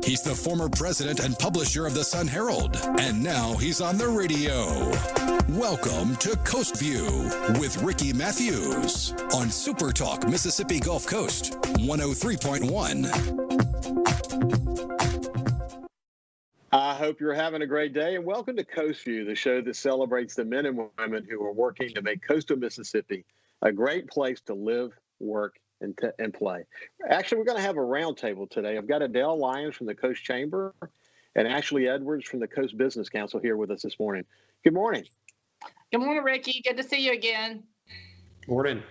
He's the former president and publisher of the Sun Herald, and now he's on the radio. Welcome to Coast View with Ricky Mathews on SuperTalk Mississippi Gulf Coast 103.1. I hope you're having a great day, and welcome to Coast View, the show that celebrates the men and women who are working to make coastal Mississippi a great place to live, work, and play. Actually, we're going to have a roundtable today. I've got Adele, Lyons from the Coast Chamber and Ashley Edwards from the Coast Business Council here with us this morning. Good morning. Good morning, Ricky. Good to see you again. Morning.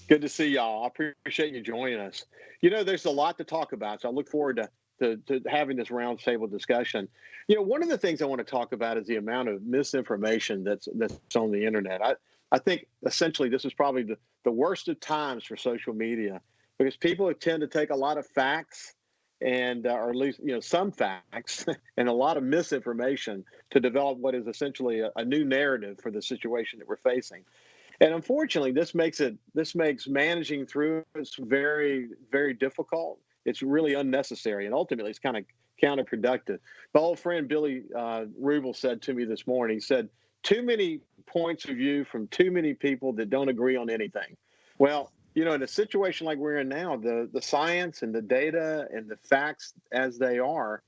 Good to see y'all. I appreciate you joining us. You know, there's a lot to talk about, so I look forward to having this roundtable discussion. You know, one of the things I want to talk about is the amount of misinformation that's on the internet. I think essentially this is probably the worst of times for social media, because people tend to take a lot of facts and or at least, you know, some facts and a lot of misinformation to develop what is essentially a new narrative for the situation that we're facing. And unfortunately, this makes managing through it very, very difficult. It's really unnecessary, and ultimately it's kind of counterproductive. My old friend Billy Rubel said to me this morning, he said, too many points of view from too many people that don't agree on anything. Well, you know, in a situation like we're in now, the science and the data and the facts as they are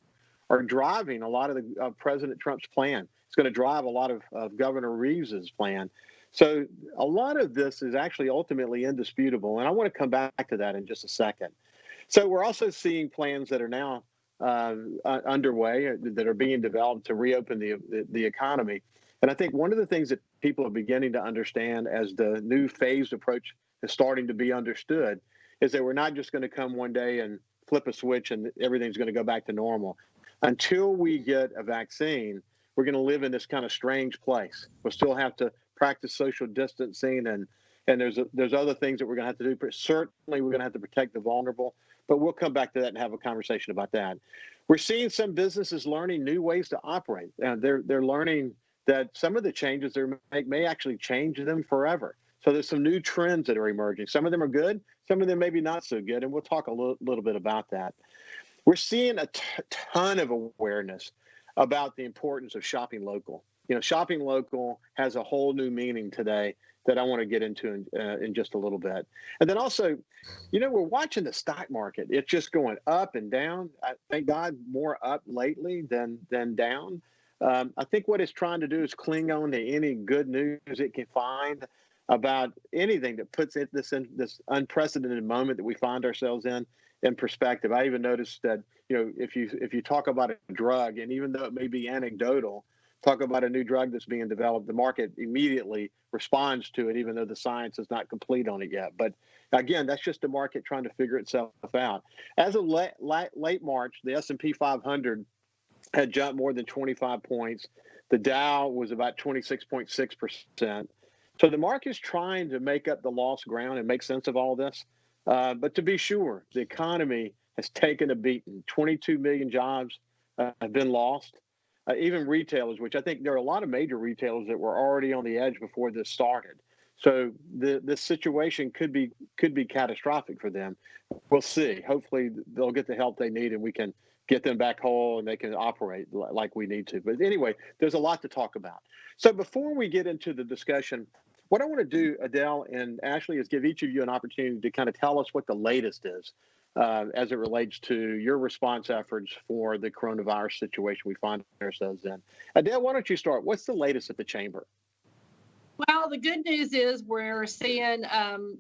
driving a lot of the President Trump's plan. It's going to drive a lot of Governor Reeves's plan. So a lot of this is actually ultimately indisputable, and I want to come back to that in just a second. So we're also seeing plans that are now underway, that are being developed to reopen the economy. And I think one of the things that people are beginning to understand as the new phased approach is starting to be understood is that we're not just going to come one day and flip a switch and everything's going to go back to normal. Until we get a vaccine, we're going to live in this kind of strange place. We'll still have to practice social distancing, and there's other things that we're going to have to do. But certainly, we're going to have to protect the vulnerable. But we'll come back to that and have a conversation about that. We're seeing some businesses learning new ways to operate. They're learning that some of the changes they make may actually change them forever. So there's some new trends that are emerging. Some of them are good, some of them maybe not so good, and we'll talk a little bit about that. We're seeing a ton of awareness about the importance of shopping local. You know, shopping local has a whole new meaning today that I want to get into in just a little bit. And then also, you know, we're watching the stock market. It's just going up and down. Thank God, more up lately than down. I think what it's trying to do is cling on to any good news it can find about anything that puts this unprecedented moment that we find ourselves in perspective. I even noticed that, you know, if you talk about a drug, and even though it may be anecdotal, talk about a new drug that's being developed, the market immediately responds to it, even though the science is not complete on it yet. But again, that's just the market trying to figure itself out. As of late March, the S&P 500 had jumped more than 25 points. The Dow was about 26.6%. So the market is trying to make up the lost ground and make sense of all this. But to be sure, the economy has taken a beating. 22 million jobs have been lost. Even retailers, which I think there are a lot of major retailers that were already on the edge before this started. So this situation could be catastrophic for them. We'll see. Hopefully they'll get the help they need and we can get them back whole and they can operate like we need to. But anyway, there's a lot to talk about. So before we get into the discussion, what I want to do, Adele and Ashley, is give each of you an opportunity to kind of tell us what the latest is as it relates to your response efforts for the coronavirus situation we find ourselves in. Adele, why don't you start? What's the latest at the Chamber? Well, the good news is we're seeing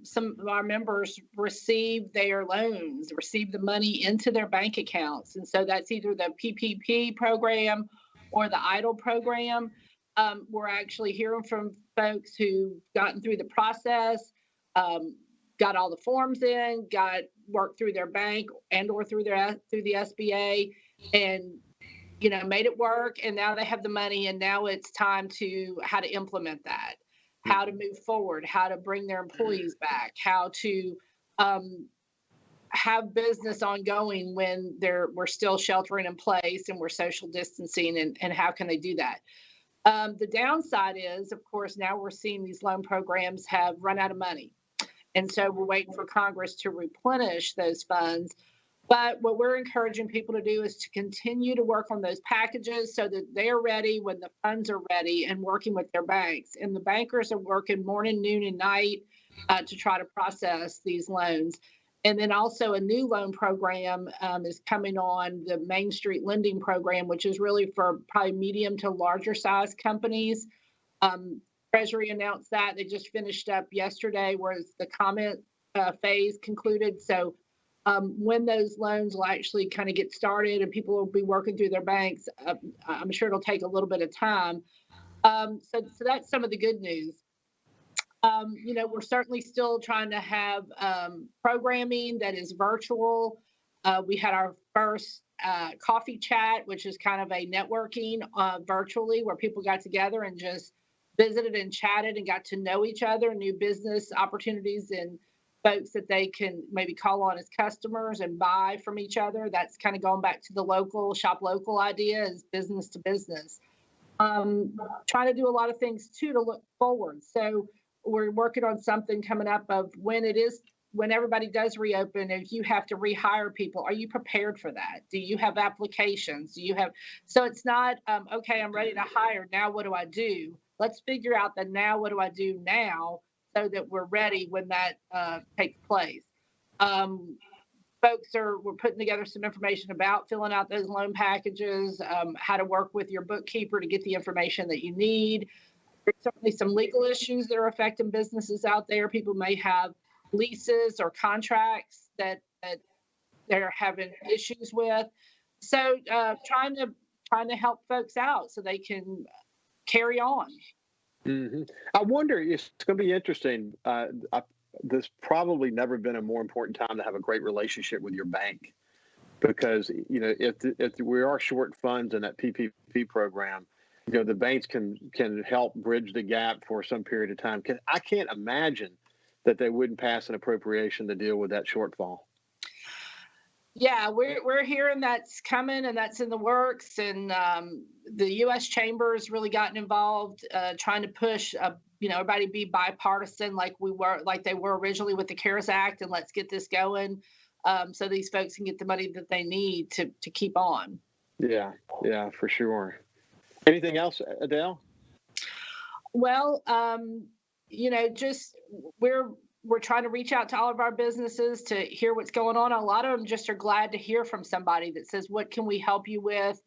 some of our members receive their loans, receive the money into their bank accounts. And so that's either the PPP program or the EIDL program. We're actually hearing from folks who've gotten through the process, got all the forms in, got worked through their bank and or through the SBA, and made it work. And now they have the money, and now it's time to how to implement that, how to move forward, how to bring their employees back, how to have business ongoing when we're still sheltering in place and we're social distancing, and how can they do that? The downside is, of course, now we're seeing these loan programs have run out of money. And so we're waiting for Congress to replenish those funds. But what we're encouraging people to do is to continue to work on those packages so that they're ready when the funds are ready and working with their banks. And the bankers are working morning, noon, and night to try to process these loans. And then also a new loan program is coming on, the Main Street Lending Program, which is really for probably medium to larger size companies. Treasury announced that. They just finished up yesterday, whereas the comment phase concluded. So when those loans will actually kind of get started and people will be working through their banks, I'm sure it'll take a little bit of time. So that's some of the good news. We're certainly still trying to have programming that is virtual. We had our first coffee chat, which is kind of a networking virtually where people got together and just visited and chatted and got to know each other, new business opportunities and folks that they can maybe call on as customers and buy from each other. That's kind of going back to the local, shop local idea is business to business. Trying to do a lot of things too to look forward. So we're working on something coming up of when everybody does reopen, if you have to rehire people, are you prepared for that? Do you have applications? So it's not, okay, I'm ready to hire. Now what do I do? Let's figure out the now, what do I do now so that we're ready when that takes place. We're putting together some information about filling out those loan packages, how to work with your bookkeeper to get the information that you need. There's certainly some legal issues that are affecting businesses out there. People may have leases or contracts that they're having issues with. So trying to help folks out so they can carry on. Mm-hmm. I wonder, it's going to be interesting. There's probably never been a more important time to have a great relationship with your bank because, if we are short funds in that PPP program, the banks can help bridge the gap for some period of time. I can't imagine that they wouldn't pass an appropriation to deal with that shortfall. Yeah, we're hearing that's coming and that's in the works. And the U.S. Chamber's really gotten involved, trying to push, everybody be bipartisan like they were originally with the CARES Act, and let's get this going so these folks can get the money that they need to keep on. Yeah, for sure. Anything else, Adele? Well, just we're trying to reach out to all of our businesses to hear what's going on. A lot of them just are glad to hear from somebody that says, what can we help you with?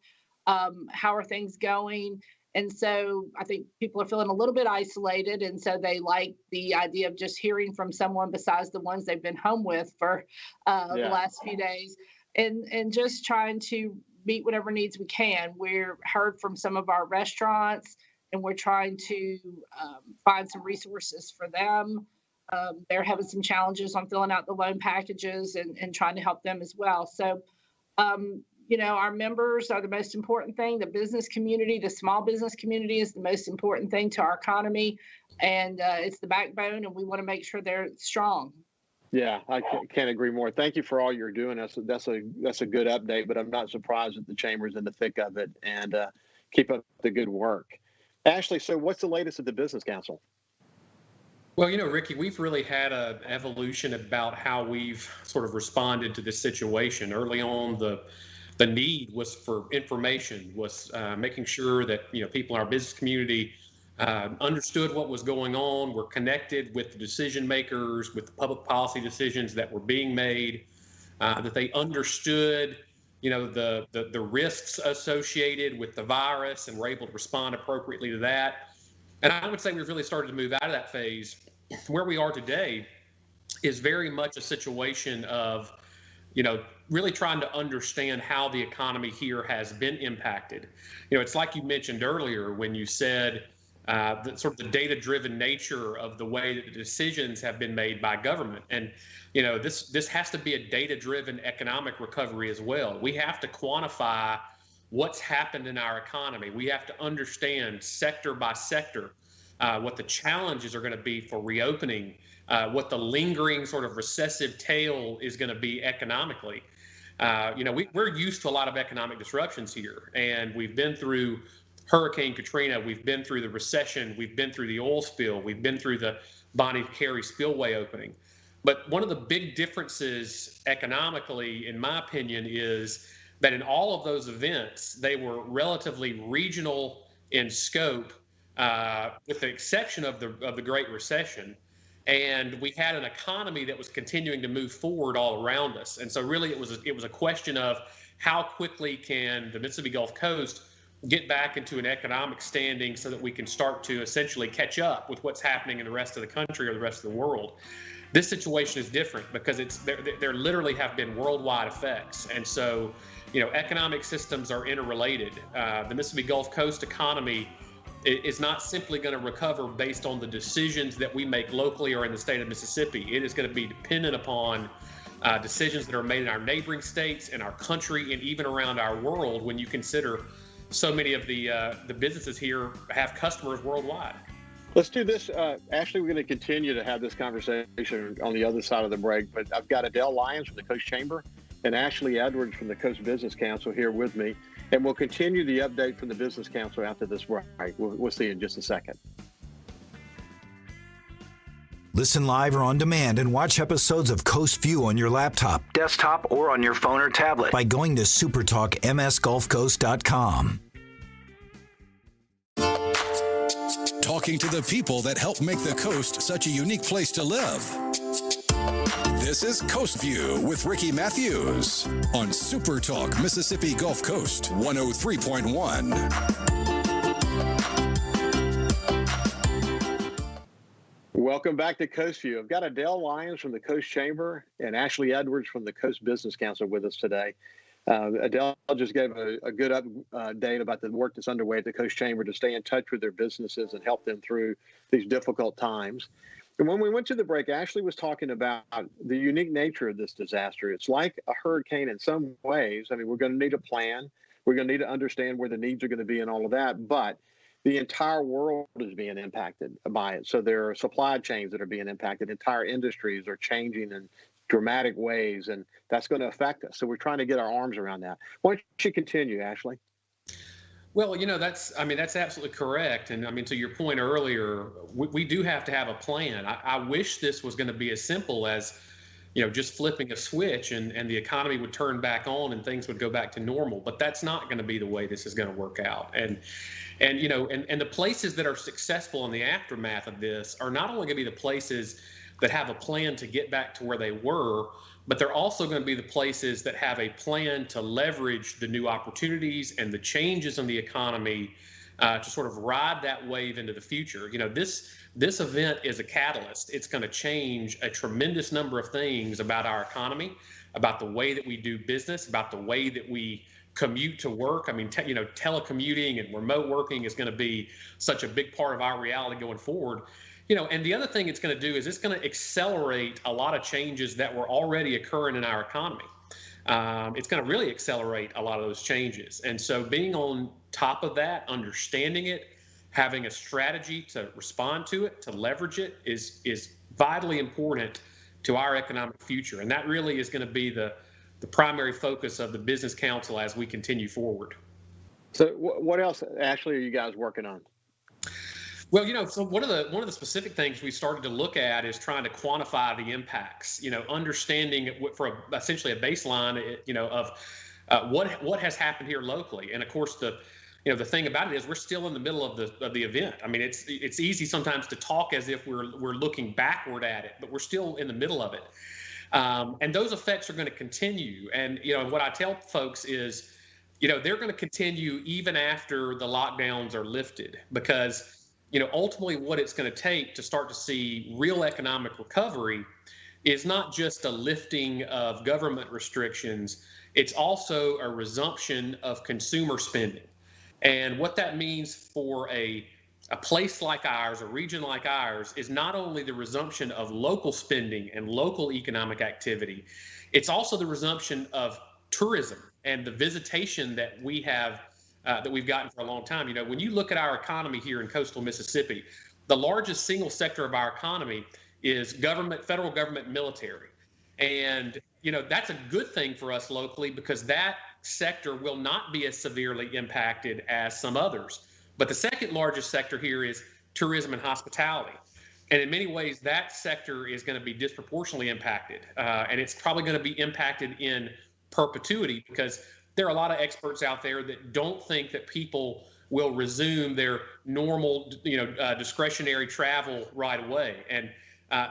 How are things going? And so I think people are feeling a little bit isolated. And so they like the idea of just hearing from someone besides the ones they've been home with for the last few days and just trying to meet whatever needs we can. We're heard from some of our restaurants and we're trying to find some resources for them. They're having some challenges on filling out the loan packages and trying to help them as well. So, our members are the most important thing. The business community, the small business community is the most important thing to our economy. And it's the backbone, and we want to make sure they're strong. Yeah, I can't agree more. Thank you for all you're doing. That's a good update, but I'm not surprised that the Chamber's in the thick of it, and keep up the good work. Ashley, so what's the latest at the Business Council? Well, Ricky, we've really had an evolution about how we've sort of responded to this situation. Early on, the need was for information, was making sure that people in our business community understood what was going on, were connected with the decision makers, with the public policy decisions that were being made, that they understood the risks associated with the virus and were able to respond appropriately to that. And I would say we've really started to move out of that phase. Where we are today is very much a situation of, really trying to understand how the economy here has been impacted. It's like you mentioned earlier when you said that sort of the data-driven nature of the way that the decisions have been made by government. And, this has to be a data-driven economic recovery as well. We have to quantify what's happened in our economy. We have to understand sector by sector what the challenges are going to be for reopening, what the lingering sort of recessive tail is going to be economically. We're used to a lot of economic disruptions here, and we've been through Hurricane Katrina, we've been through the recession, we've been through the oil spill, we've been through the Bonnie Carey spillway opening. But one of the big differences economically, in my opinion, is that in all of those events, they were relatively regional in scope, with the exception of the Great Recession. And we had an economy that was continuing to move forward all around us. And so really it was a question of how quickly can the Mississippi Gulf Coast get back into an economic standing so that we can start to essentially catch up with what's happening in the rest of the country or the rest of the world. This situation is different because there literally have been worldwide effects. And so, economic systems are interrelated. The Mississippi Gulf Coast economy is not simply going to recover based on the decisions that we make locally or in the state of Mississippi. It is going to be dependent upon decisions that are made in our neighboring states, in our country, and even around our world when you consider so many of the businesses here have customers worldwide. Let's do this. Ashley, we're going to continue to have this conversation on the other side of the break, but I've got Adele Lyons from the Coast Chamber and Ashley Edwards from the Coast Business Council here with me, and we'll continue the update from the Business Council after this break. We'll see you in just a second. Listen live or on demand and watch episodes of Coast View on your laptop, desktop, or on your phone or tablet by going to supertalkmsgulfcoast.com. Talking to the people that help make the coast such a unique place to live. This is Coast View with Ricky Mathews on SuperTalk Mississippi Gulf Coast 103.1. Welcome back to Coast View. I've got Adele Lyons from the Coast Chamber and Ashley Edwards from the Coast Business Council with us today. Adele just gave a good update about the work that's underway at the Coast Chamber to stay in touch with their businesses and help them through these difficult times. And when we went to the break, Ashley was talking about the unique nature of this disaster. It's like a hurricane in some ways. I mean, we're going to need a plan. We're going to need to understand where the needs are going to be and all of that. But the entire world is being impacted by it. So there are supply chains that are being impacted. Entire industries are changing in dramatic ways, and that's going to affect us. So we're trying to get our arms around that. Why don't you continue, Ashley? Well, that's absolutely correct. And to your point earlier, we do have to have a plan. I wish this was going to be as simple as, just flipping a switch and the economy would turn back on and things would go back to normal. But that's not going to be the way this is going to work out. And the places that are successful in the aftermath of this are not only going to be the places that have a plan to get back to where they were, but they're also going to be the places that have a plan to leverage the new opportunities and the changes in the economy to sort of ride that wave into the future. This event is a catalyst. It's going to change a tremendous number of things about our economy, about the way that we do business, about the way that we commute to work. Telecommuting and remote working is going to be such a big part of our reality going forward. And the other thing it's going to do is it's going to accelerate a lot of changes that were already occurring in our economy. It's going to really accelerate a lot of those changes. And so being on top of that, understanding it, having a strategy to respond to it, to leverage it is vitally important to our economic future. And that really is going to be the primary focus of the Business Council as we continue forward. So what else, Ashley, are you guys working on? Well, so one of the specific things we started to look at is trying to quantify the impacts, understanding for essentially a baseline, of what has happened here locally. And of course, the thing about it is we're still in the middle of the event. I mean, it's easy sometimes to talk as if we're looking backward at it, but we're still in the middle of it. And those effects are going to continue. And, what I tell folks is, they're going to continue even after the lockdowns are lifted, because ultimately what it's going to take to start to see real economic recovery is not just a lifting of government restrictions, it's also a resumption of consumer spending. And what that means for a place like ours, a region like ours, is not only the resumption of local spending and local economic activity, it's also the resumption of tourism and the visitation that we have that we've gotten for a long time. When you look at our economy here in coastal Mississippi, the largest single sector of our economy is government, federal government, military. And, that's a good thing for us locally because that sector will not be as severely impacted as some others. But the second largest sector here is tourism and hospitality. And in many ways, that sector is going to be disproportionately impacted. And it's probably going to be impacted in perpetuity, because there are a lot of experts out there that don't think that people will resume their normal, discretionary travel right away. And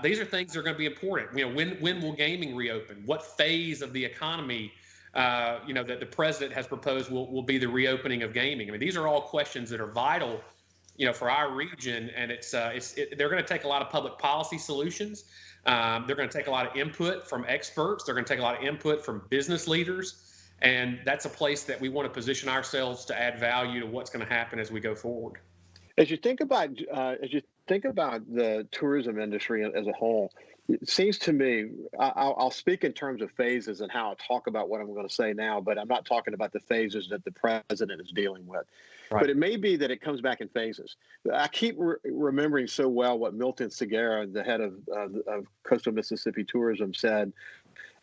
these are things that are going to be important. When will gaming reopen? What phase of the economy, that the president has proposed will be the reopening of gaming? I mean, these are all questions that are vital, for our region, and they're going to take a lot of public policy solutions. They're going to take a lot of input from experts. They're going to take a lot of input from business leaders. And that's a place that we want to position ourselves to add value to what's going to happen as we go forward. As you think about the tourism industry as a whole, it seems to me, I'll speak in terms of phases and how I'll talk about what I'm going to say now, but I'm not talking about the phases that the president is dealing with. Right. But it may be that it comes back in phases. I keep remembering so well what Milton Segura, the head of Coastal Mississippi Tourism, said.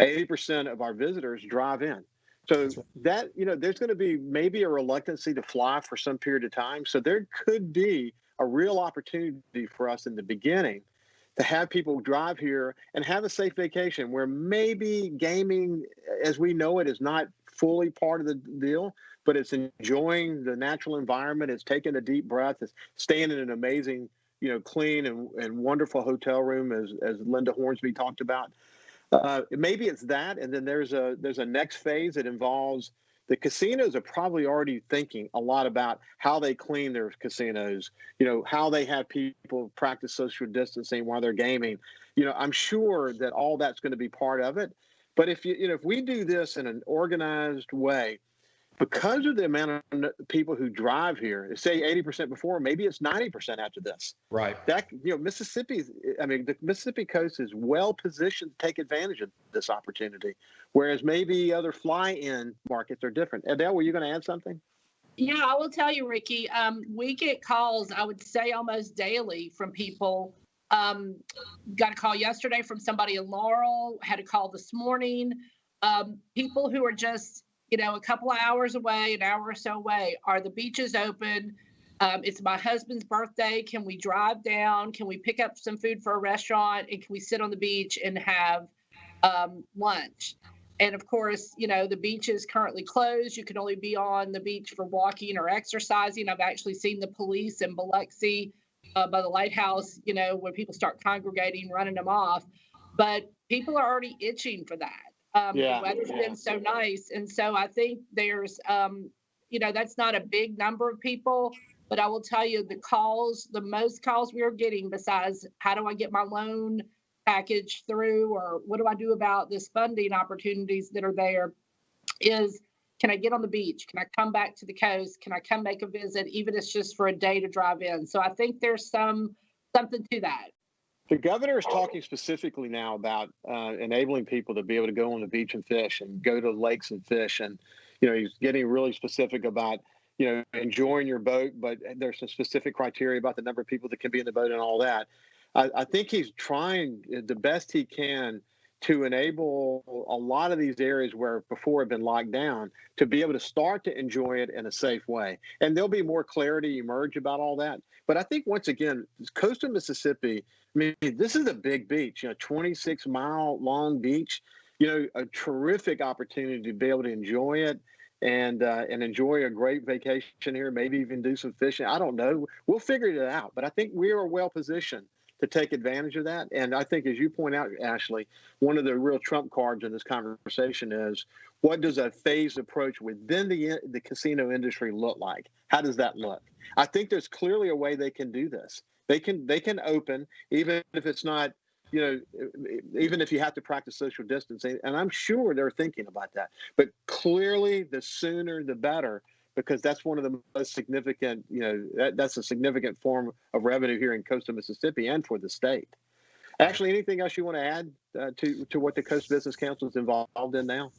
80% of our visitors drive in. So that, there's going to be maybe a reluctancy to fly for some period of time. So there could be a real opportunity for us in the beginning to have people drive here and have a safe vacation where maybe gaming as we know it is not fully part of the deal, but it's enjoying the natural environment. It's taking a deep breath. It's staying in an amazing, clean and wonderful hotel room, as Linda Hornsby talked about. Maybe it's that, and then there's a next phase that involves the casinos are probably already thinking a lot about how they clean their casinos, how they have people practice social distancing while they're gaming. I'm sure that all that's going to be part of it. But if we do this in an organized way, because of the amount of people who drive here, say 80% before, maybe it's 90% after this. Right. That the Mississippi coast is well positioned to take advantage of this opportunity, whereas maybe other fly-in markets are different. Adele, were you going to add something? Yeah, I will tell you, Ricky. We get calls, I would say almost daily, from people. Got a call yesterday from somebody in Laurel. Had a call this morning. People who are just a couple of hours away, an hour or so away. Are the beaches open? It's my husband's birthday. Can we drive down? Can we pick up some food for a restaurant? And can we sit on the beach and have lunch? And of course, the beach is currently closed. You can only be on the beach for walking or exercising. I've actually seen the police in Biloxi by the lighthouse, when people start congregating, running them off. But people are already itching for that. The weather's been so nice. And so I think there's, that's not a big number of people, but I will tell you the most calls we are getting, besides how do I get my loan package through, or what do I do about this funding opportunities that are there, is can I get on the beach? Can I come back to the coast? Can I come make a visit, even if it's just for a day to drive in? So I think there's something to that. The governor is talking specifically now about enabling people to be able to go on the beach and fish and go to lakes and fish. And, he's getting really specific about, enjoying your boat, but there's some specific criteria about the number of people that can be in the boat and all that. I think he's trying the best he can to enable a lot of these areas where before had been locked down to be able to start to enjoy it in a safe way. And there'll be more clarity emerge about all that. But I think, once again, coastal Mississippi, this is a big beach, 26-mile long beach, a terrific opportunity to be able to enjoy it and enjoy a great vacation here, maybe even do some fishing. I don't know. We'll figure it out. But I think we are well positioned to take advantage of that. And I think, as you point out, Ashley, one of the real trump cards in this conversation is, what does a phased approach within the casino industry look like? How does that look? I think there's clearly a way they can do this. They can open, even if it's not, even if you have to practice social distancing. And I'm sure they're thinking about that. But clearly, the sooner the better, because that's one of the most significant, that's a significant form of revenue here in coastal Mississippi and for the state. Actually, anything else you want to add to what the Coast Business Council is involved in now?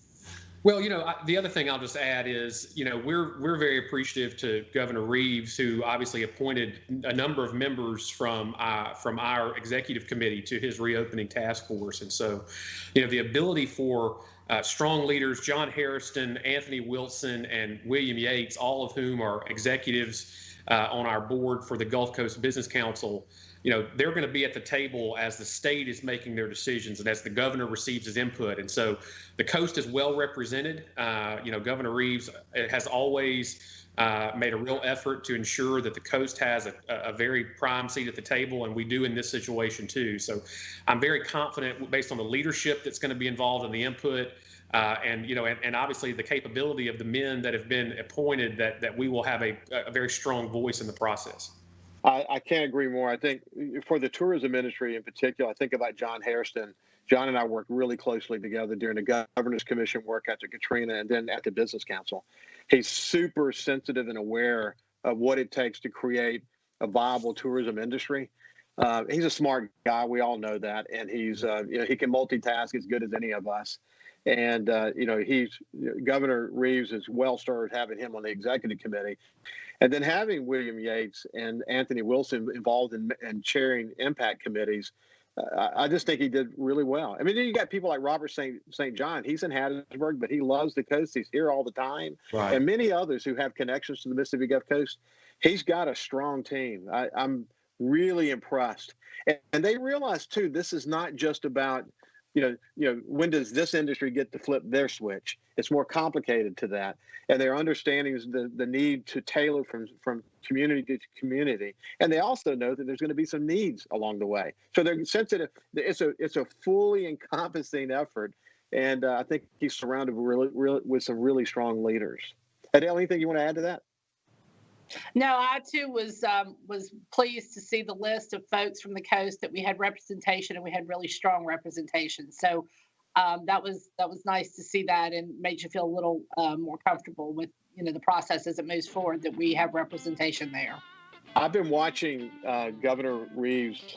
Well, the other thing I'll just add is, we're very appreciative to Governor Reeves, who obviously appointed a number of members from our executive committee to his reopening task force. And so, the ability for strong leaders, John Hairston, Anthony Wilson, and William Yates, all of whom are executives on our board for the Gulf Coast Business Council, they're going to be at the table as the state is making their decisions and as the governor receives his input. And so the coast is well represented. Governor Reeves has always made a real effort to ensure that the coast has a very prime seat at the table, and we do in this situation too. So I'm very confident based on the leadership that's going to be involved in the input, and obviously the capability of the men that have been appointed, that we will have a very strong voice in the process. I can't agree more. I think for the tourism industry in particular, I think about John Hairston. John and I worked really closely together during the Governor's Commission work after Katrina and then at the Business Council. He's super sensitive and aware of what it takes to create a viable tourism industry. He's a smart guy. We all know that. And he's, he can multitask as good as any of us. And, Governor Reeves is well started having him on the executive committee. And then having William Yates and Anthony Wilson involved in chairing impact committees, I just think he did really well. I mean, you got people like Robert St. John. He's in Hattiesburg, but he loves the coast. He's here all the time. Right. And many others who have connections to the Mississippi Gulf Coast. He's got a strong team. I'm really impressed. And they realize, too, this is not just about, when does this industry get to flip their switch? It's more complicated to that. And they're understanding the need to tailor from community to community. And they also know that there's going to be some needs along the way. So they're sensitive. It's a fully encompassing effort. And I think he's surrounded with some really strong leaders. Adele, anything you want to add to that? No, I too was pleased to see the list of folks from the coast that we had representation, and we had really strong representation. So that was nice to see that, and made you feel a little more comfortable with the process as it moves forward, that we have representation there. I've been watching Governor Reeves'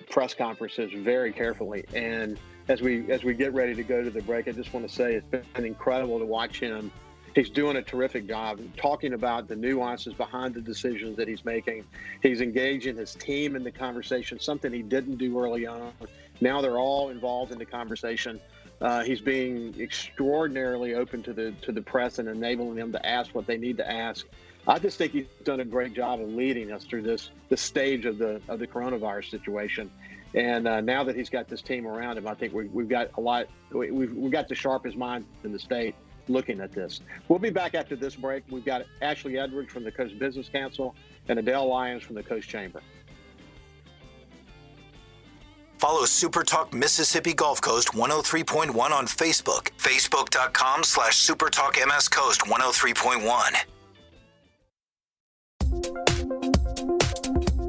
press conferences very carefully, and as we get ready to go to the break, I just want to say it's been incredible to watch him. He's doing a terrific job talking about the nuances behind the decisions that he's making. He's engaging his team in the conversation, something he didn't do early on. Now they're all involved in the conversation. He's being extraordinarily open to the press and enabling them to ask what they need to ask. I just think he's done a great job of leading us through this stage of the coronavirus situation. And now that he's got this team around him, I think we've got a lot. We've got the sharpest minds in the state looking at this. We'll be back after this break. We've got Ashley Edwards from the Coast Business Council and Adele Lyons from the Coast Chamber. Follow SuperTalk Mississippi Gulf Coast 103.1 on Facebook. Facebook.com/SuperTalk MS Coast 103.1.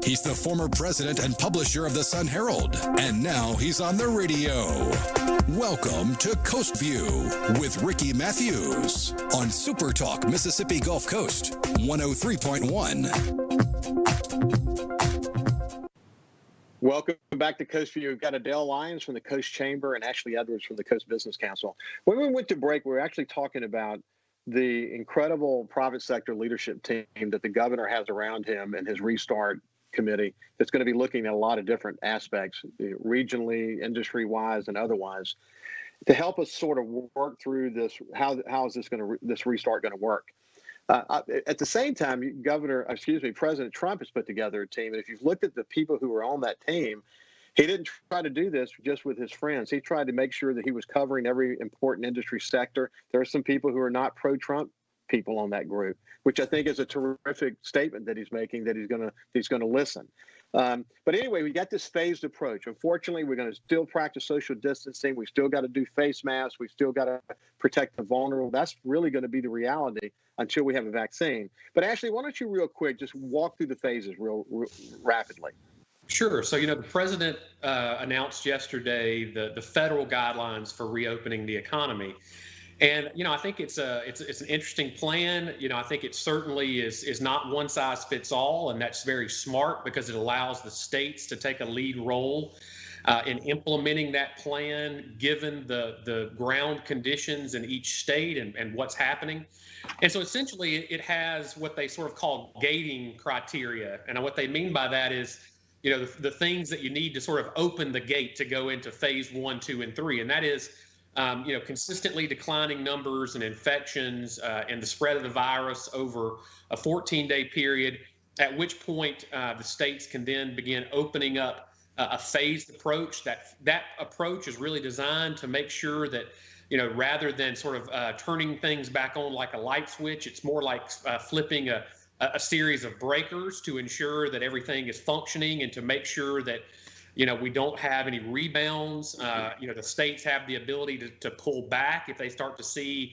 He's the former president and publisher of the Sun Herald, and now he's on the radio. Welcome to Coast View with Ricky Mathews on SuperTalk Mississippi Gulf Coast 103.1. Welcome back to Coast View. We've got Adele Lyons from the Coast Chamber and Ashley Edwards from the Coast Business Council. When we went to break, we were actually talking about the incredible private sector leadership team that the governor has around him and his Restart committee that's going to be looking at a lot of different aspects, regionally, industry-wise, and otherwise, to help us sort of work through this. How is this restart going to work? At the same time, President Trump has put together a team, and if you've looked at the people who were on that team, he didn't try to do this just with his friends. He tried to make sure that he was covering every important industry sector. There are some people who are not pro-Trump people on that group, which I think is a terrific statement that he's making, that he's going to listen. But anyway, we got this phased approach. Unfortunately, we're going to still practice social distancing. We still got to do face masks. We still got to protect the vulnerable. That's really going to be the reality until we have a vaccine. But Ashley, why don't you real quick just walk through the phases real rapidly? Sure. So, the president announced yesterday the federal guidelines for reopening the economy. And, I think it's an interesting plan. I think it certainly is not one size fits all. And that's very smart because it allows the states to take a lead role in implementing that plan, given the ground conditions in each state and what's happening. And so essentially it has what they sort of call gating criteria. And what they mean by that is, the things that you need to sort of open the gate to go into phase 1, 2, and 3. And that is, consistently declining numbers and infections and the spread of the virus over a 14-day period, at which point the states can then begin opening up a phased approach. That approach is really designed to make sure that, rather than sort of turning things back on like a light switch, it's more like flipping a series of breakers to ensure that everything is functioning and to make sure that, we don't have any rebounds. The states have the ability to pull back if they start to see,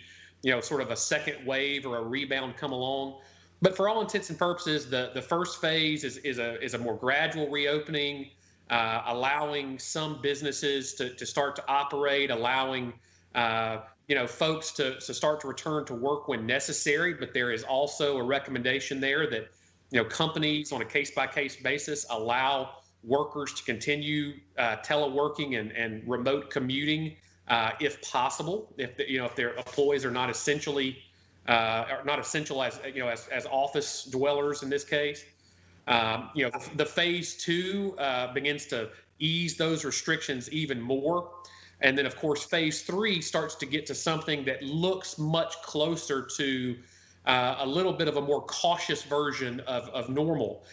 sort of a second wave or a rebound come along. But for all intents and purposes, the first phase is a more gradual reopening, allowing some businesses to start to operate, allowing folks to start to return to work when necessary. But there is also a recommendation there that companies on a case-by-case basis allow workers to continue teleworking and remote commuting if possible, if their employees are not essential as office dwellers in this case. The phase 2 begins to ease those restrictions even more. And then, of course, phase 3 starts to get to something that looks much closer to a little bit of a more cautious version of normal.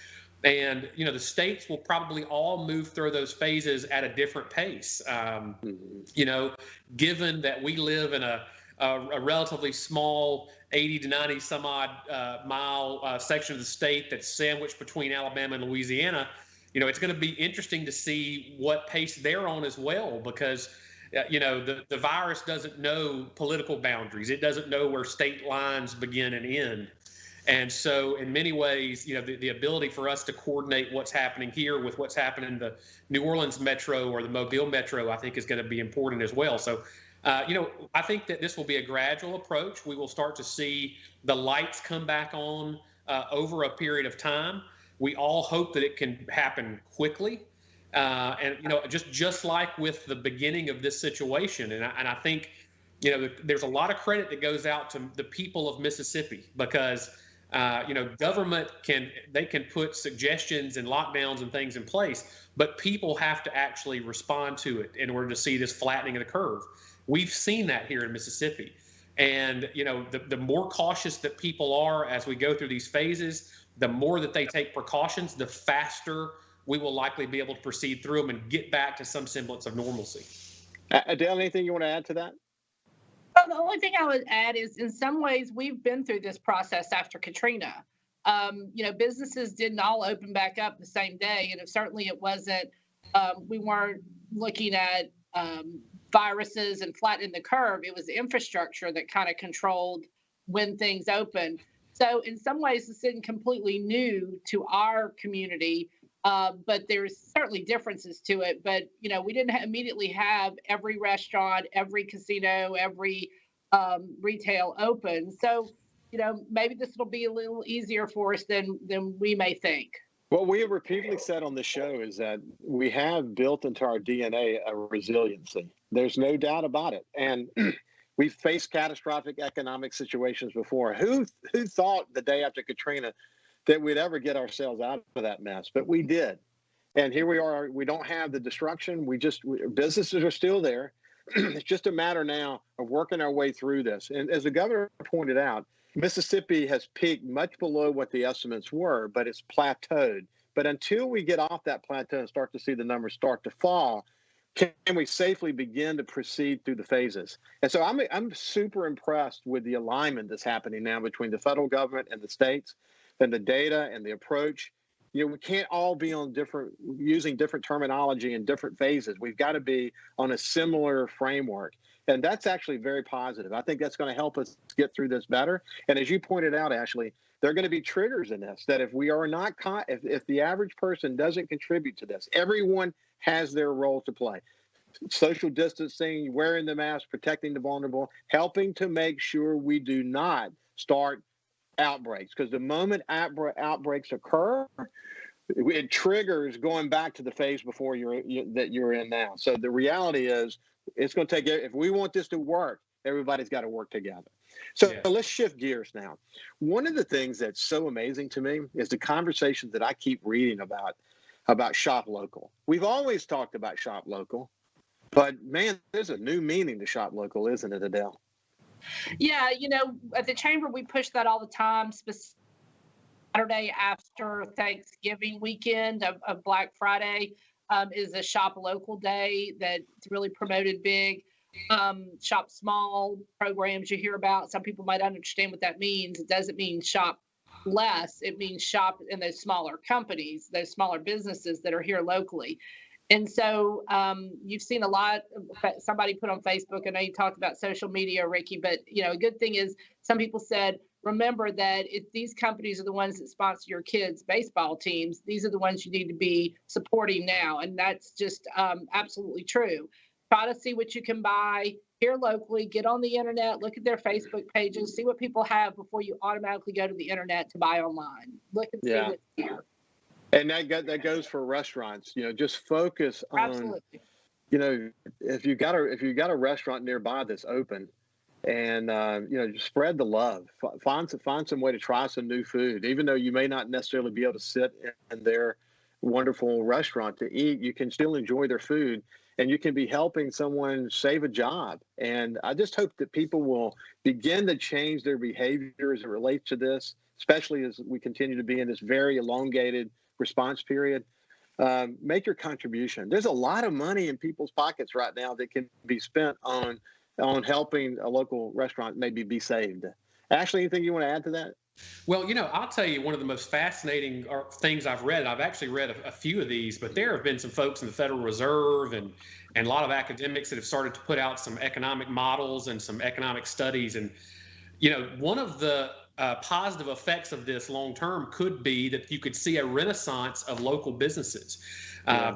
And, the states will probably all move through those phases at a different pace. Given that we live in a relatively small 80 to 90 some odd mile section of the state that's sandwiched between Alabama and Louisiana, it's going to be interesting to see what pace they're on as well, because the virus doesn't know political boundaries. It doesn't know where state lines begin and end. And so in many ways, the ability for us to coordinate what's happening here with what's happening in the New Orleans metro or the Mobile metro, I think is going to be important as well. So, I think that this will be a gradual approach. We will start to see the lights come back on over a period of time. We all hope that it can happen quickly. And just like with the beginning of this situation. And I think, there's a lot of credit that goes out to the people of Mississippi, because government can put suggestions and lockdowns and things in place, but people have to actually respond to it in order to see this flattening of the curve. We've seen that here in Mississippi. And, the more cautious that people are as we go through these phases, the more that they take precautions, the faster we will likely be able to proceed through them and get back to some semblance of normalcy. Adele, anything you want to add to that? Well, the only thing I would add is, in some ways, we've been through this process after Katrina. Businesses didn't all open back up the same day, and certainly it wasn't. We weren't looking at viruses and flattening the curve. It was infrastructure that kind of controlled when things opened. So, in some ways, this isn't completely new to our community, but there's certainly differences to it. But we didn't immediately have every restaurant, every casino, every retail open. So, maybe this will be a little easier for us than we may think. What we have repeatedly said on the show is that we have built into our DNA a resiliency. There's no doubt about it. And we've faced catastrophic economic situations before. Who thought the day after Katrina that we'd ever get ourselves out of that mess? But we did. And here we are. We don't have the destruction. Businesses are still there. It's just a matter now of working our way through this. And as the governor pointed out, Mississippi has peaked much below what the estimates were, but it's plateaued. But until we get off that plateau and start to see the numbers start to fall, can we safely begin to proceed through the phases? And so I'm super impressed with the alignment that's happening now between the federal government and the states, and the data and the approach. We can't all be using different terminology in different phases. We've got to be on a similar framework. And that's actually very positive. I think that's going to help us get through this better. And as you pointed out, Ashley, there are going to be triggers in this, that if we are not if the average person doesn't contribute to this, everyone has their role to play. Social distancing, wearing the mask, protecting the vulnerable, helping to make sure we do not start outbreaks. Because the moment outbreaks occur, it triggers going back to the phase before that you're in now. So the reality is, it's going to take, if we want this to work, everybody's got to work together. So Let's shift gears now. One of the things that's so amazing to me is the conversations that I keep reading about shop local. We've always talked about shop local, but man, there's a new meaning to shop local, isn't it, Adele? Yeah, at the chamber, we push that all the time, Saturday after Thanksgiving weekend of Black Friday is a shop local day that's really promoted big. Shop small programs you hear about. Some people might understand what that means. It doesn't mean shop less. It means shop in those smaller companies, those smaller businesses that are here locally. And so you've seen a lot. Somebody put on Facebook, I know you talked about social media, Ricky, but a good thing is some people said, remember that if these companies are the ones that sponsor your kids' baseball teams, these are the ones you need to be supporting now. And that's just absolutely true. Try to see what you can buy here locally, get on the internet, look at their Facebook pages, see what people have before you automatically go to the internet to buy online. Look and see what's here. And that goes for restaurants. Just focus on. Absolutely. If you got a restaurant nearby that's open, and just spread the love. Find some way to try some new food, even though you may not necessarily be able to sit in their wonderful restaurant to eat. You can still enjoy their food, and you can be helping someone save a job. And I just hope that people will begin to change their behavior as it relates to this, especially as we continue to be in this very elongated response period. Make your contribution. There's a lot of money in people's pockets right now that can be spent on helping a local restaurant maybe be saved. Ashley, anything you want to add to that? Well, I'll tell you one of the most fascinating things I've read. I've actually read a few of these, but there have been some folks in the Federal Reserve and a lot of academics that have started to put out some economic models and some economic studies. And, one of the positive effects of this long term could be that you could see a renaissance of local businesses.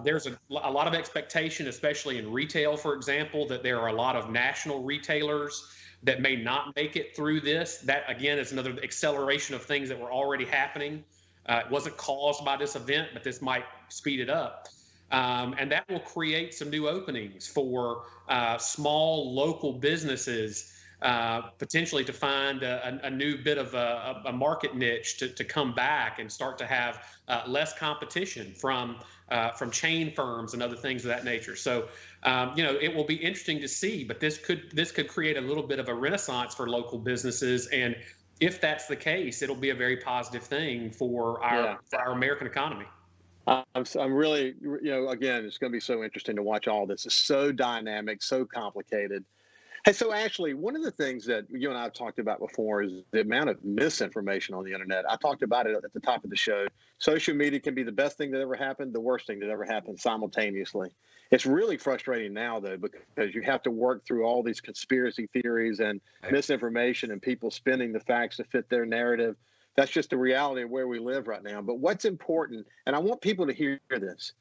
There's a lot of expectation, especially in retail, for example, that there are a lot of national retailers that may not make it through this. That, again, is another acceleration of things that were already happening. It wasn't caused by this event, but this might speed it up. And that will create some new openings for small local businesses, potentially to find a new bit of a market niche to come back and start to have less competition from chain firms and other things of that nature. So, it will be interesting to see, but this could create a little bit of a renaissance for local businesses. And if that's the case, it'll be a very positive thing for our American economy. I'm really, again, it's going to be so interesting to watch all this. It's so dynamic, so complicated. Hey, so Ashley, one of the things that you and I have talked about before is the amount of misinformation on the internet. I talked about it at the top of the show. Social media can be the best thing that ever happened, the worst thing that ever happened simultaneously. It's really frustrating now, though, because you have to work through all these conspiracy theories and misinformation and people spinning the facts to fit their narrative. That's just the reality of where we live right now. But what's important, and I want people to hear this,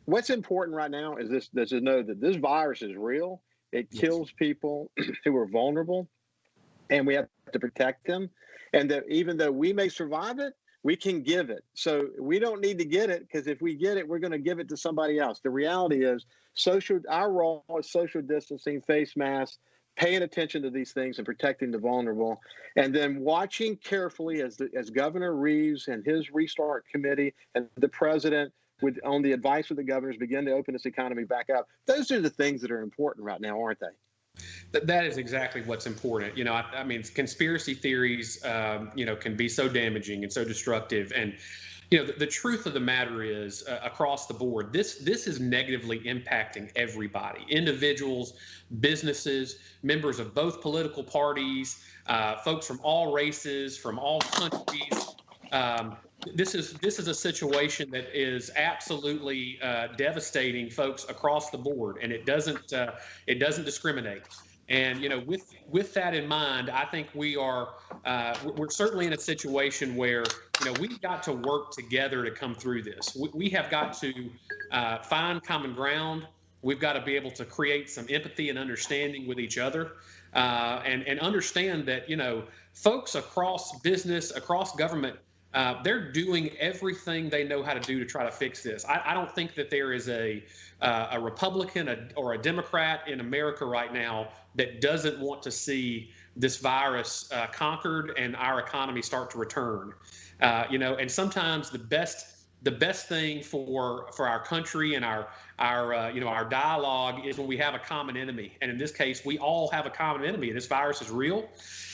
what's important right now is to know that this virus is real. It kills people who are vulnerable, and we have to protect them. And that even though we may survive it, we can give it. So we don't need to get it, because if we get it, we're going to give it to somebody else. The reality is our role is social distancing, face masks, paying attention to these things and protecting the vulnerable, and then watching carefully as Governor Reeves and his restart committee and the president on the advice of the governors begin to open this economy back up. Those are the things that are important right now, aren't they? That is exactly what's important. I mean, conspiracy theories, can be so damaging and so destructive. And, the truth of the matter is, across the board, this is negatively impacting everybody, individuals, businesses, members of both political parties, folks from all races, from all countries. This is a situation that is absolutely devastating folks across the board, and it doesn't discriminate. And with that in mind, I think we're certainly in a situation where we've got to work together to come through this. We have got to find common ground. We've got to be able to create some empathy and understanding with each other, and understand that folks across business, across government, they're doing everything they know how to do to try to fix this. I don't think that there is a Republican or a Democrat in America right now that doesn't want to see this virus conquered and our economy start to return. And sometimes the the best thing for our country and our dialogue is when we have a common enemy. And in this case, we all have a common enemy. This virus is real,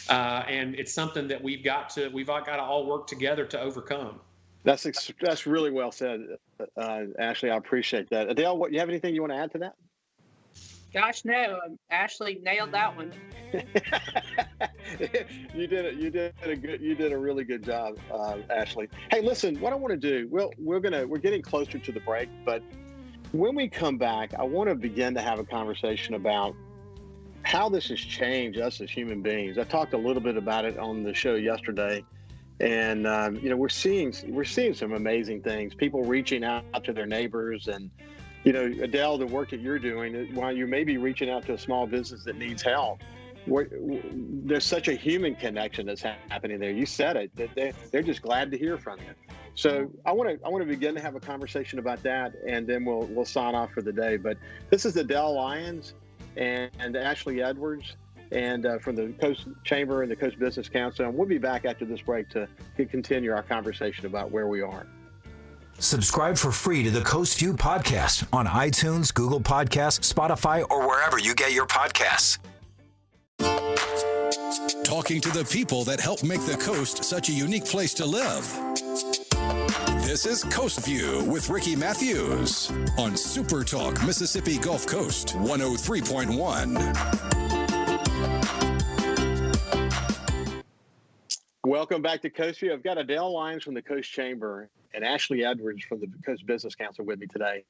and it's something that we've got to all work together to overcome. That's really well said, Ashley. I appreciate that. Adele, you have anything you want to add to that? Gosh, no. Ashley nailed that one. You did a really good job, Ashley. Hey, listen, what I want to do, we're getting closer to the break, but when we come back, I want to begin to have a conversation about how this has changed us as human beings. I talked a little bit about it on the show yesterday. And we're seeing some amazing things. People reaching out to their neighbors, and Adele, the work that you're doing, while you may be reaching out to a small business that needs help, there's such a human connection that's happening there. You said it, that they're just glad to hear from you. So I want to begin to have a conversation about that, and then we'll sign off for the day. But this is Adele Lyons and Ashley Edwards, and from the Coast Chamber and the Coast Business Council. And we'll be back after this break to continue our conversation about where we are. Subscribe for free to the Coast View podcast on iTunes, Google Podcasts, Spotify, or wherever you get your podcasts. Talking to the people that help make the coast such a unique place to live. This is Coast View with Ricky Mathews on SuperTalk Mississippi Gulf Coast 103.1. Welcome back to Coast View. I've got Adele Lyons from the Coast Chamber and Ashley Edwards from the Coast Business Council with me today.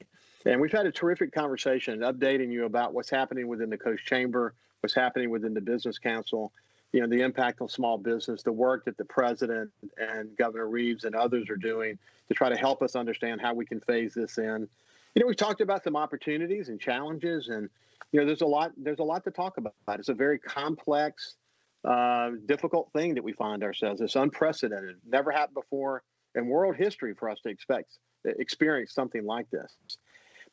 And we've had a terrific conversation updating you about what's happening within the Coast Chamber, what's happening within the Business Council, the impact on small business, the work that the President and Governor Reeves and others are doing to try to help us understand how we can phase this in. We've talked about some opportunities and challenges, and there's a lot to talk about. It's a very complex, difficult thing that we find ourselves. It's unprecedented, never happened before in world history for us to experience something like this.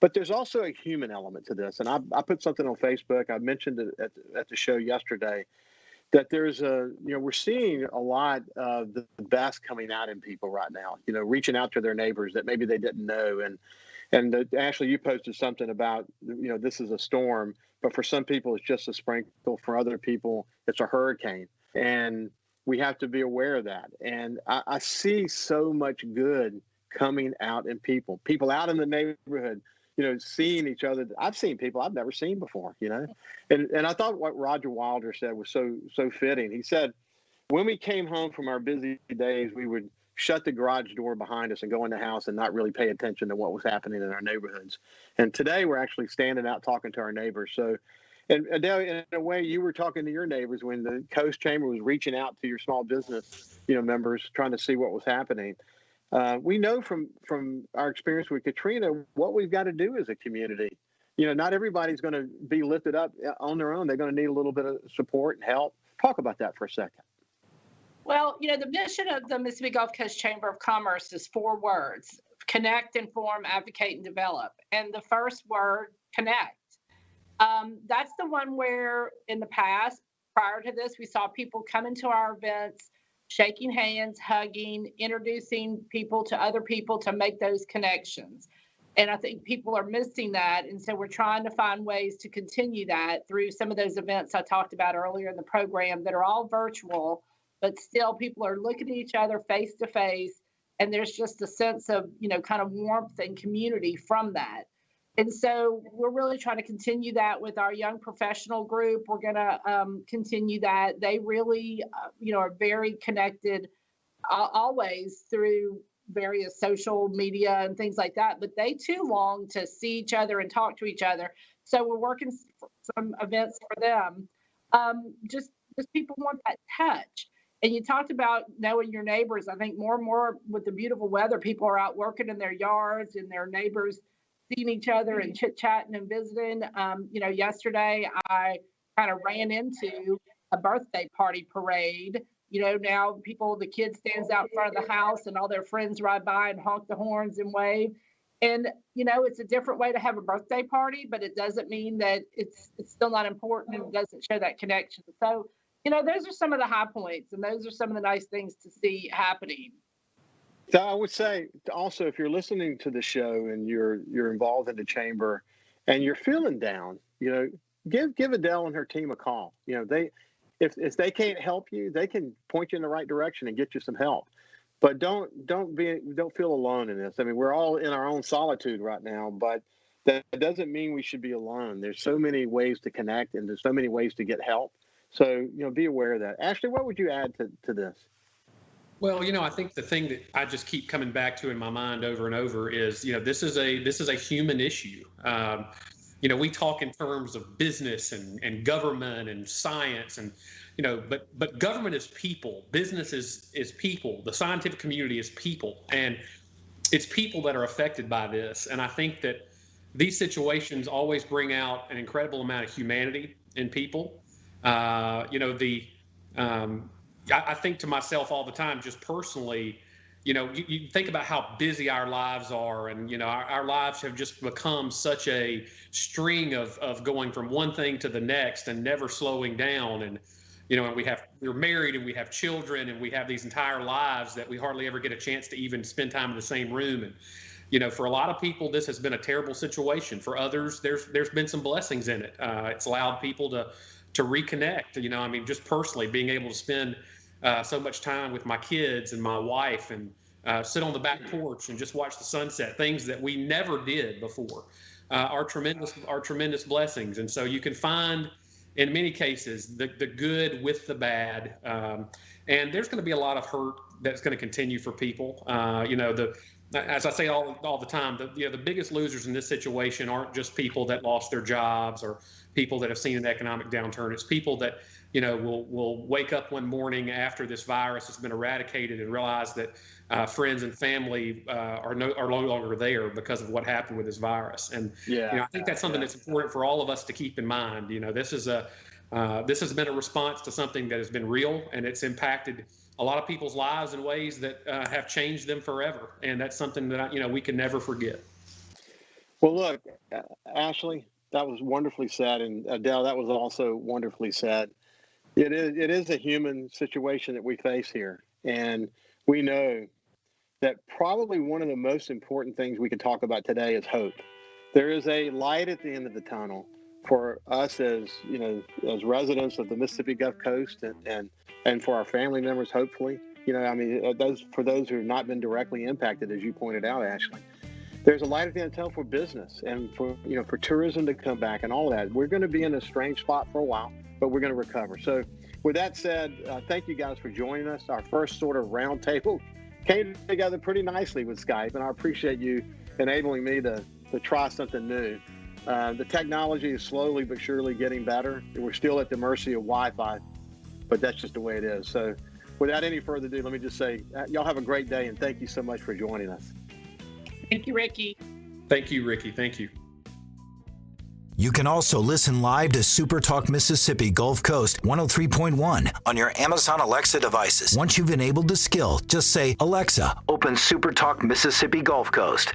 But there's also a human element to this, and I put something on Facebook. I mentioned it at the show yesterday that there's we're seeing a lot of the best coming out in people right now. Reaching out to their neighbors that maybe they didn't know, and Ashley, you posted something about this is a storm, but for some people it's just a sprinkle. For other people, it's a hurricane, and we have to be aware of that. And I see so much good coming out in people out in the neighborhood, seeing each other. I've seen people I've never seen before, and I thought what Roger Wilder said was so fitting. He said, when we came home from our busy days, we would shut the garage door behind us and go in the house and not really pay attention to what was happening in our neighborhoods. And today we're actually standing out talking to our neighbors. So, and Adele, in a way, you were talking to your neighbors when the Coast Chamber was reaching out to your small business, members, trying to see what was happening. We know from our experience with Katrina what we've got to do as a community. Not everybody's going to be lifted up on their own. They're going to need a little bit of support and help. Talk about that for a second. Well, the mission of the Mississippi Gulf Coast Chamber of Commerce is 4 words: connect, inform, advocate, and develop. And the first word, connect. That's the one where in the past, prior to this, we saw people come into our events, shaking hands, hugging, introducing people to other people to make those connections. And I think people are missing that. And so we're trying to find ways to continue that through some of those events I talked about earlier in the program that are all virtual, but still people are looking at each other face to face. And there's just a sense of, kind of warmth and community from that. And so we're really trying to continue that with our young professional group. We're going to continue that. They really, are very connected always through various social media and things like that. But they too long to see each other and talk to each other. So we're working some events for them. Just people want that touch. And you talked about knowing your neighbors. I think more and more with the beautiful weather, people are out working in their yards and their neighbors seeing each other and chit-chatting and visiting. Yesterday I kind of ran into a birthday party parade. Now the kid stands out in front of the house and all their friends ride by and honk the horns and wave. And, it's a different way to have a birthday party, but it doesn't mean that it's still not important and it doesn't show that connection. So, those are some of the high points and those are some of the nice things to see happening. So I would say also, if you're listening to the show and you're involved in the chamber and you're feeling down, give Adele and her team a call. If they can't help you, they can point you in the right direction and get you some help. But don't feel alone in this. I mean, we're all in our own solitude right now, but that doesn't mean we should be alone. There's so many ways to connect, and there's so many ways to get help. So, be aware of that. Ashley, what would you add to this? Well, I think the thing that I just keep coming back to in my mind over and over is, this is a human issue. We talk in terms of business and government and science and, but government is people, business is people, the scientific community is people, and it's people that are affected by this. And I think that these situations always bring out an incredible amount of humanity in people. I think to myself all the time, just personally, you think about how busy our lives are, and our lives have just become such a string of going from one thing to the next and never slowing down. And and we're married and we have children and we have these entire lives that we hardly ever get a chance to even spend time in the same room. And for a lot of people, this has been a terrible situation. For others, there's been some blessings in it. It's allowed people to reconnect. Just personally being able to spend so much time with my kids and my wife and sit on the back porch and just watch the sunset, things that we never did before, are tremendous blessings. And so you can find, in many cases, the good with the bad. And there's going to be a lot of hurt that's going to continue for people. As I say all the time, the biggest losers in this situation aren't just people that lost their jobs or people that have seen an economic downturn. It's people that will wake up one morning after this virus has been eradicated and realize that friends and family are no longer there because of what happened with this virus. And I think that's something that's important for all of us to keep in mind. This has been a response to something that has been real, and it's impacted a lot of people's lives in ways that have changed them forever. And that's something that we can never forget. Well, look, Ashley, that was wonderfully said, and Adele, that was also wonderfully said. It is a human situation that we face here, and we know that probably one of the most important things we can talk about today is hope. There is a light at the end of the tunnel for us as residents of the Mississippi Gulf Coast, and for our family members, hopefully. For those who have not been directly impacted, as you pointed out, Ashley. There's a light at the end of the tunnel for business and for tourism to come back and all of that. We're going to be in a strange spot for a while, but we're going to recover. So with that said, thank you guys for joining us. Our first sort of roundtable came together pretty nicely with Skype, and I appreciate you enabling me to try something new. The technology is slowly but surely getting better. We're still at the mercy of Wi-Fi, but that's just the way it is. So without any further ado, let me just say, y'all have a great day, and thank you so much for joining us. Thank you, Ricky. Thank you, Ricky. Thank you. You can also listen live to SuperTalk Mississippi Gulf Coast 103.1 on your Amazon Alexa devices. Once you've enabled the skill, just say, "Alexa, open SuperTalk Mississippi Gulf Coast."